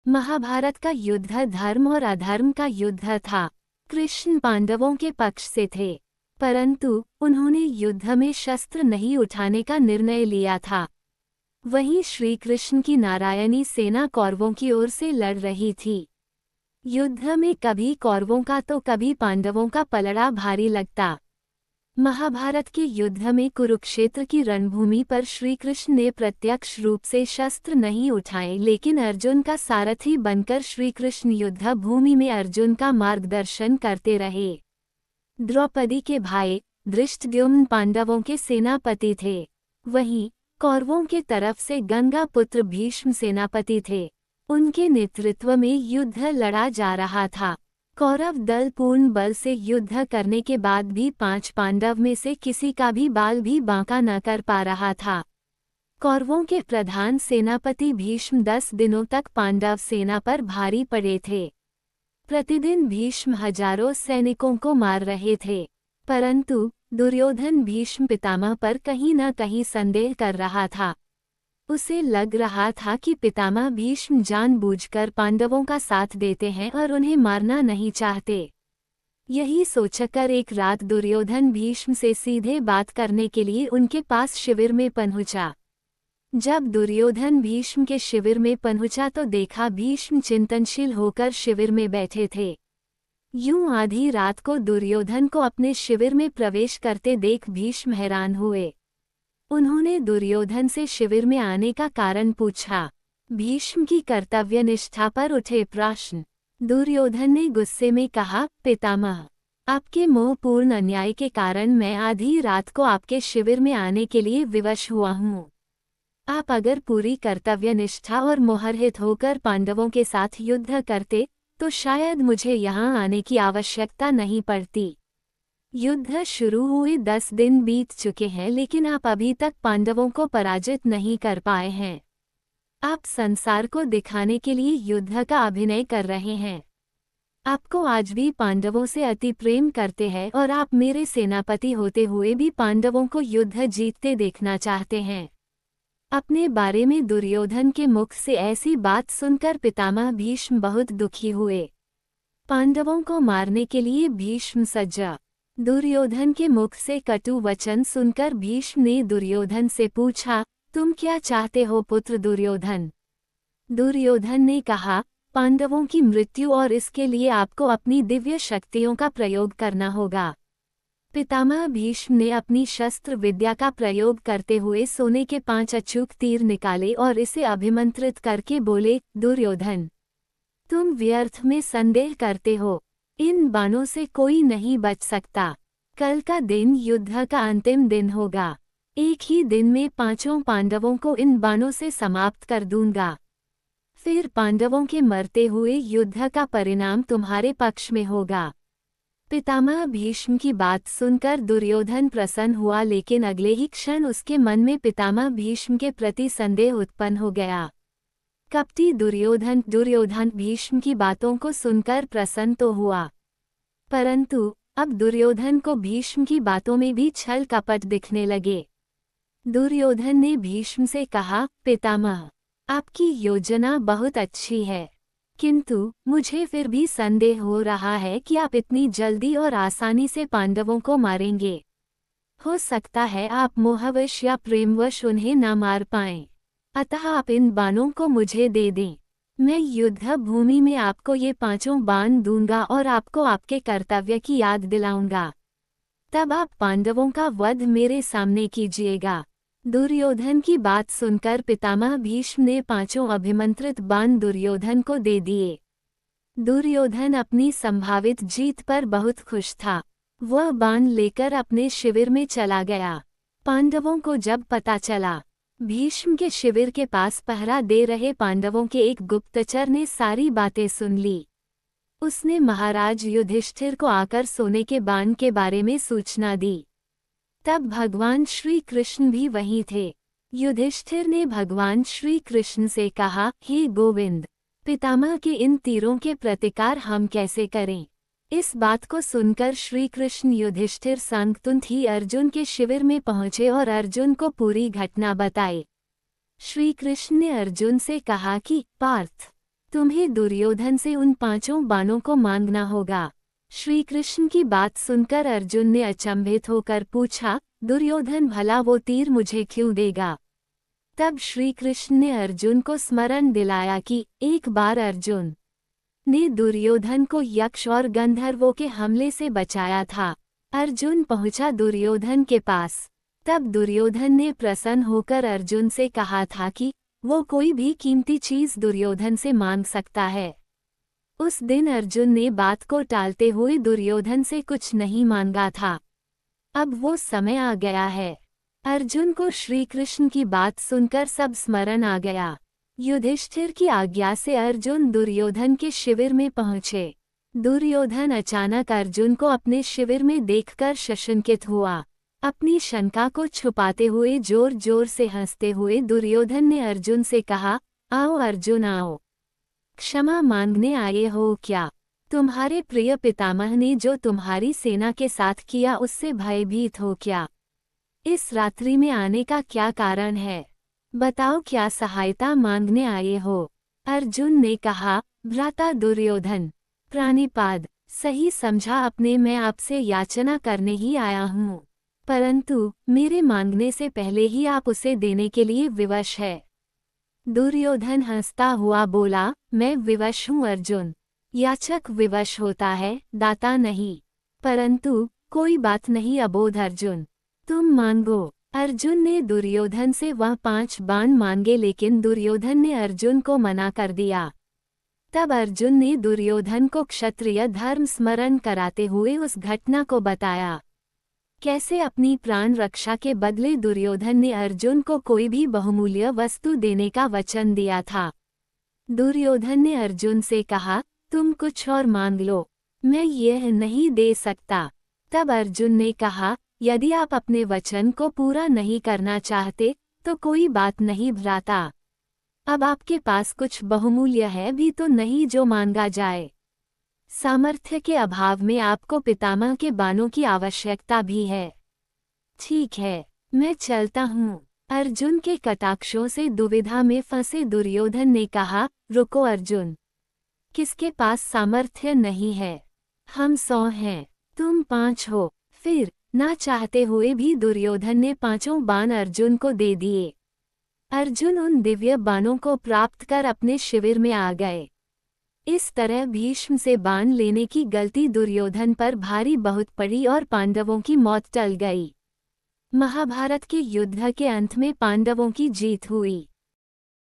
महाभारत का युद्ध धर्म और अधर्म का युद्ध था। कृष्ण पांडवों के पक्ष से थे, परंतु उन्होंने युद्ध में शस्त्र नहीं उठाने का निर्णय लिया था। वहीं श्री कृष्ण की नारायणी सेना कौरवों की ओर से लड़ रही थी। युद्ध में कभी कौरवों का तो कभी पांडवों का पलड़ा भारी लगता। महाभारत के युद्ध में कुरुक्षेत्र की रणभूमि पर श्री कृष्ण ने प्रत्यक्ष रूप से शस्त्र नहीं उठाए, लेकिन अर्जुन का सारथी बनकर श्री कृष्ण युद्ध भूमि में अर्जुन का मार्गदर्शन करते रहे। द्रौपदी के भाई धृष्टद्युम्न पांडवों के सेनापति थे। वहीं कौरवों के तरफ से गंगा पुत्र भीष्म सेनापति थे। उनके नेतृत्व में युद्ध लड़ा जा रहा था। कौरव दल पूर्ण बल से युद्ध करने के बाद भी 5 पांडव में से किसी का भी बाल भी बांका न कर पा रहा था। कौरवों के प्रधान सेनापति भीष्म 10 दिनों तक पांडव सेना पर भारी पड़े थे। प्रतिदिन भीष्म हजारों सैनिकों को मार रहे थे, परंतु दुर्योधन भीष्म पितामह पर कहीं न कहीं संदेह कर रहा था। उसे लग रहा था कि पितामह भीष्म जानबूझकर पांडवों का साथ देते हैं और उन्हें मारना नहीं चाहते। यही सोचकर एक रात दुर्योधन भीष्म से सीधे बात करने के लिए उनके पास शिविर में पहुंचा। जब दुर्योधन भीष्म के शिविर में पहुंचा तो देखा भीष्म चिंतनशील होकर शिविर में बैठे थे। यूं आधी रात को दुर्योधन को अपने शिविर में प्रवेश करते देख भीष्म हैरान हुए। उन्होंने दुर्योधन से शिविर में आने का कारण पूछा। भीष्म की कर्तव्य निष्ठा पर उठे प्रश्न। दुर्योधन ने गुस्से में कहा, पितामह, आपके मोहपूर्ण अन्याय के कारण मैं आधी रात को आपके शिविर में आने के लिए विवश हुआ हूँ। आप अगर पूरी कर्तव्य निष्ठा और मोहरहित होकर पांडवों के साथ युद्ध करते तो शायद मुझे यहाँ आने की आवश्यकता नहीं पड़ती। युद्ध शुरू हुए 10 दिन बीत चुके हैं, लेकिन आप अभी तक पांडवों को पराजित नहीं कर पाए हैं। आप संसार को दिखाने के लिए युद्ध का अभिनय कर रहे हैं। आपको आज भी पांडवों से अति प्रेम करते हैं और आप मेरे सेनापति होते हुए भी पांडवों को युद्ध जीतते देखना चाहते हैं। अपने बारे में दुर्योधन के मुख से ऐसी बात सुनकर पितामह भीष्म बहुत दुखी हुए। पांडवों को मारने के लिए भीष्म सज्जा। दुर्योधन के मुख से कटु वचन सुनकर भीष्म ने दुर्योधन से पूछा, तुम क्या चाहते हो पुत्र दुर्योधन? दुर्योधन ने कहा, पांडवों की मृत्यु और इसके लिए आपको अपनी दिव्य शक्तियों का प्रयोग करना होगा। पितामह भीष्म ने अपनी शस्त्र विद्या का प्रयोग करते हुए सोने के 5 अचूक तीर निकाले और इसे अभिमंत्रित करके बोले, दुर्योधन, तुम व्यर्थ में संदेह करते हो। इन बाणों से कोई नहीं बच सकता। कल का दिन युद्ध का अंतिम दिन होगा। एक ही दिन में 5 पांडवों को इन बाणों से समाप्त कर दूंगा। फिर पांडवों के मरते हुए युद्ध का परिणाम तुम्हारे पक्ष में होगा। पितामह भीष्म की बात सुनकर दुर्योधन प्रसन्न हुआ, लेकिन अगले ही क्षण उसके मन में पितामह भीष्म के प्रति संदेह उत्पन्न हो गया। कपटी दुर्योधन भीष्म की बातों को सुनकर प्रसन्न तो हुआ, परंतु अब दुर्योधन को भीष्म की बातों में भी छल कपट दिखने लगे। दुर्योधन ने भीष्म से कहा, पितामह, आपकी योजना बहुत अच्छी है, किंतु मुझे फिर भी संदेह हो रहा है कि आप इतनी जल्दी और आसानी से पांडवों को मारेंगे। हो सकता है आप मोहवश या प्रेमवश उन्हें न मार पाएं। अतः आप इन बाणों को मुझे दे दें। मैं युद्ध भूमि में आपको ये 5 बाण दूंगा और आपको आपके कर्तव्य की याद दिलाऊंगा। तब आप पांडवों का वध मेरे सामने कीजिएगा। दुर्योधन की बात सुनकर पितामह भीष्म ने 5 अभिमंत्रित बाण दुर्योधन को दे दिए। दुर्योधन अपनी संभावित जीत पर बहुत खुश था। वह बाण लेकर अपने शिविर में चला गया। पांडवों को जब पता चला, भीष्म के शिविर के पास पहरा दे रहे पांडवों के एक गुप्तचर ने सारी बातें सुन ली। उसने महाराज युधिष्ठिर को आकर सोने के बाण के बारे में सूचना दी। तब भगवान श्री कृष्ण भी वहीं थे। युधिष्ठिर ने भगवान श्री कृष्ण से कहा, हे गोविंद, पितामह के इन तीरों के प्रतिकार हम कैसे करें? इस बात को सुनकर श्री कृष्ण युधिष्ठिर संग ही अर्जुन के शिविर में पहुंचे और अर्जुन को पूरी घटना बताई। श्री कृष्ण ने अर्जुन से कहा कि पार्थ, तुम्हें दुर्योधन से उन 5 बाणों को मांगना होगा। श्री कृष्ण की बात सुनकर अर्जुन ने अचंभित होकर पूछा, दुर्योधन भला वो तीर मुझे क्यों देगा? तब श्री कृष्ण ने अर्जुन को स्मरण दिलाया कि एक बार अर्जुन ने दुर्योधन को यक्ष और गंधर्वों के हमले से बचाया था। अर्जुन पहुंचा दुर्योधन के पास। तब दुर्योधन ने प्रसन्न होकर अर्जुन से कहा था कि वो कोई भी कीमती चीज दुर्योधन से मांग सकता है। उस दिन अर्जुन ने बात को टालते हुए दुर्योधन से कुछ नहीं मांगा था। अब वो समय आ गया है। अर्जुन को श्री कृष्ण की बात सुनकर सब स्मरण आ गया। युधिष्ठिर की आज्ञा से अर्जुन दुर्योधन के शिविर में पहुंचे। दुर्योधन अचानक अर्जुन को अपने शिविर में देखकर शशंकित हुआ। अपनी शंका को छुपाते हुए जोर जोर से हंसते हुए दुर्योधन ने अर्जुन से कहा, आओ अर्जुन आओ, क्षमा मांगने आए हो क्या? तुम्हारे प्रिय पितामह ने जो तुम्हारी सेना के साथ किया उससे भयभीत हो क्या? इस रात्रि में आने का क्या कारण है? बताओ, क्या सहायता मांगने आए हो? अर्जुन ने कहा, भ्राता दुर्योधन, प्राणिपाद, सही समझा आपने, मैं आपसे याचना करने ही आया हूँ, परंतु मेरे मांगने से पहले ही आप उसे देने के लिए विवश है। दुर्योधन हंसता हुआ बोला, मैं विवश हूँ अर्जुन। याचक विवश होता है, दाता नहीं। परंतु कोई बात नहीं अबोध अर्जुन, तुम मांगो। अर्जुन ने दुर्योधन से वह 5 बाण मांगे, लेकिन दुर्योधन ने अर्जुन को मना कर दिया। तब अर्जुन ने दुर्योधन को क्षत्रिय धर्म स्मरण कराते हुए उस घटना को बताया, कैसे अपनी प्राण रक्षा के बदले दुर्योधन ने अर्जुन को कोई भी बहुमूल्य वस्तु देने का वचन दिया था। दुर्योधन ने अर्जुन से कहा, तुम कुछ और मांग लो, मैं यह नहीं दे सकता। तब अर्जुन ने कहा, यदि आप अपने वचन को पूरा नहीं करना चाहते तो कोई बात नहीं भ्राता। अब आपके पास कुछ बहुमूल्य है भी तो नहीं जो मांगा जाए। सामर्थ्य के अभाव में आपको पितामह के बाणों की आवश्यकता भी है। ठीक है, मैं चलता हूँ। अर्जुन के कटाक्षों से दुविधा में फंसे दुर्योधन ने कहा, रुको अर्जुन, किसके पास सामर्थ्य नहीं है? हम 100 हैं, तुम 5 हो। फिर ना चाहते हुए भी दुर्योधन ने 5 बाण अर्जुन को दे दिए। अर्जुन उन दिव्य बाणों को प्राप्त कर अपने शिविर में आ गए। इस तरह भीष्म से बाण लेने की गलती दुर्योधन पर भारी बहुत पड़ी और पांडवों की मौत टल गई। महाभारत के युद्ध के अंत में पांडवों की जीत हुई।